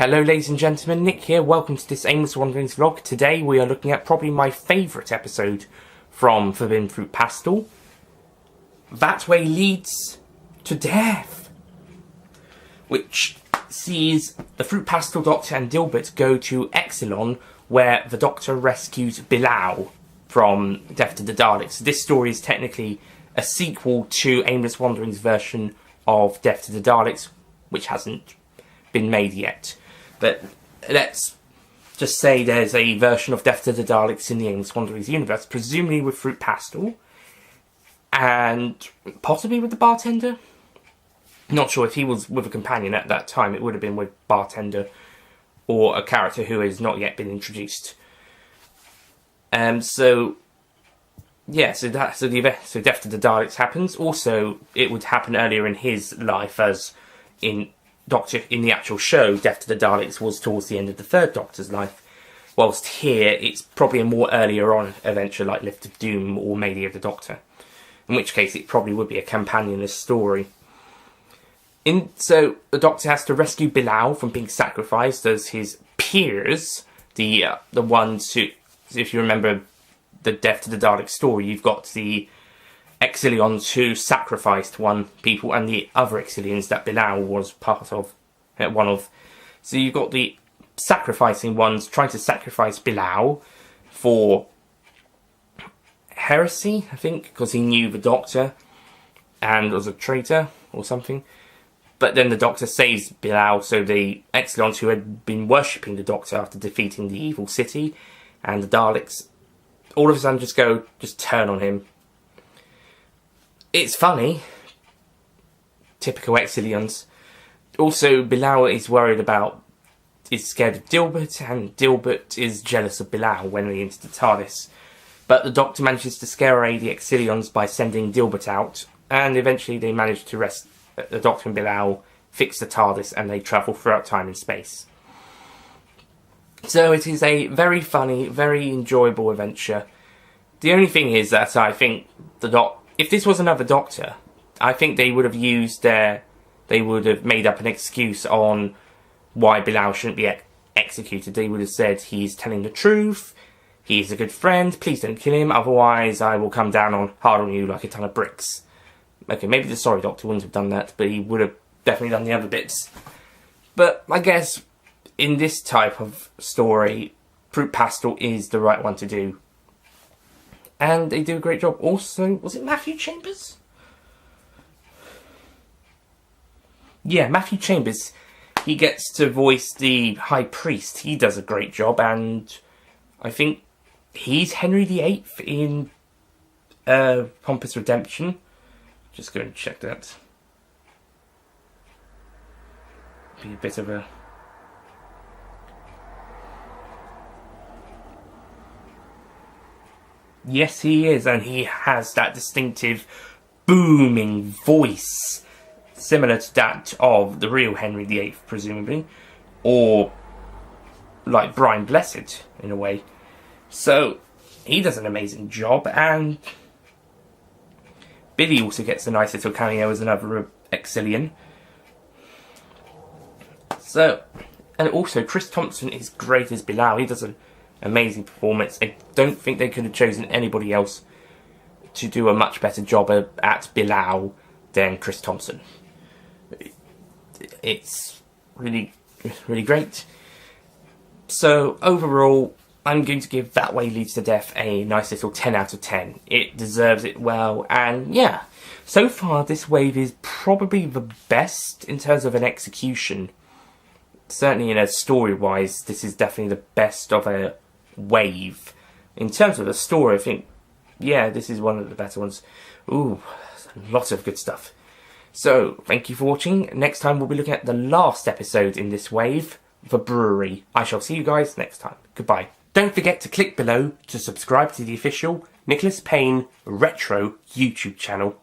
Hello ladies and gentlemen, Nick here, welcome to this Aimless Wanderings vlog. Today we are looking at probably my favourite episode from Forbidden Fruit Pastel. That Way Leads to Death, which sees the Fruit Pastel Doctor and Dilbert go to Exilon, where the Doctor rescues Bilal from Death to the Daleks. This story is technically a sequel to Aimless Wanderings' version of Death to the Daleks, which hasn't been made yet. But let's just say there's a version of Death to the Daleks in the Aimless Wanderings universe, presumably with Fruit Pastel, and possibly with the bartender. Not sure if he was with a companion at that time. It would have been with bartender or a character who has not yet been introduced. So Death to the Daleks happens. Also, it would happen earlier in his life, as in the actual show, Death to the Daleks was towards the end of the third Doctor's life, whilst here it's probably a more earlier on adventure like Lift of Doom or Mayday of the Doctor, in which case it probably would be a companionless story. So the Doctor has to rescue Bilal from being sacrificed as his peers, the ones who, if you remember the Death to the Daleks story, you've got the Exilions who sacrificed one people and the other Exilions that Bilal was part of, one of. So you've got the sacrificing ones trying to sacrifice Bilal for heresy, I think, because he knew the Doctor and was a traitor or something. But then the Doctor saves Bilal, so the Exilions who had been worshipping the Doctor after defeating the evil city and the Daleks all of a sudden just turn on him. It's funny. Typical Exilions. Also, Bilal is scared of Dilbert, and Dilbert is jealous of Bilal when they enter the TARDIS. But the Doctor manages to scare away the Exilions by sending Dilbert out, and eventually they manage to rest the Doctor and Bilal, fix the TARDIS, and they travel throughout time and space. So it is a very funny, very enjoyable adventure. The only thing is that I think if this was another Doctor, I think they would have made up an excuse on why Bilal shouldn't be executed. They would have said he's telling the truth, he's a good friend, please don't kill him, otherwise I will come down hard on you like a ton of bricks. Okay, maybe the Sorry Doctor wouldn't have done that, but he would have definitely done the other bits. But I guess in this type of story, Fruit Pastel is the right one to do. And they do a great job. Also, was it Matthew Chambers? Yeah, Matthew Chambers. He gets to voice the High Priest. He does a great job, and I think he's Henry VIII in Pompous Redemption. Just go and check that. Be a bit of a... Yes, he is, and he has that distinctive booming voice, similar to that of the real Henry VIII, presumably, or like Brian Blessed, in a way. So, he does an amazing job, and Billy also gets a nice little cameo as another Exilion. So, and also Chris Thompson is great as Bilal. He does an amazing performance. I don't think they could have chosen anybody else to do a much better job at Bilal than Chris Thompson. It's really, really great. So overall, I'm going to give That Way Leads to Death a nice little 10 out of 10. It deserves it well, and yeah, so far this wave is probably the best in terms of an execution. Certainly in a story-wise, this is definitely the best of a wave. In terms of the story, I think, yeah, this is one of the better ones. Ooh, lots of good stuff. So, thank you for watching. Next time we'll be looking at the last episode in this wave, The Brewery. I shall see you guys next time. Goodbye. Don't forget to click below to subscribe to the official Nicholas Payne Retro YouTube channel.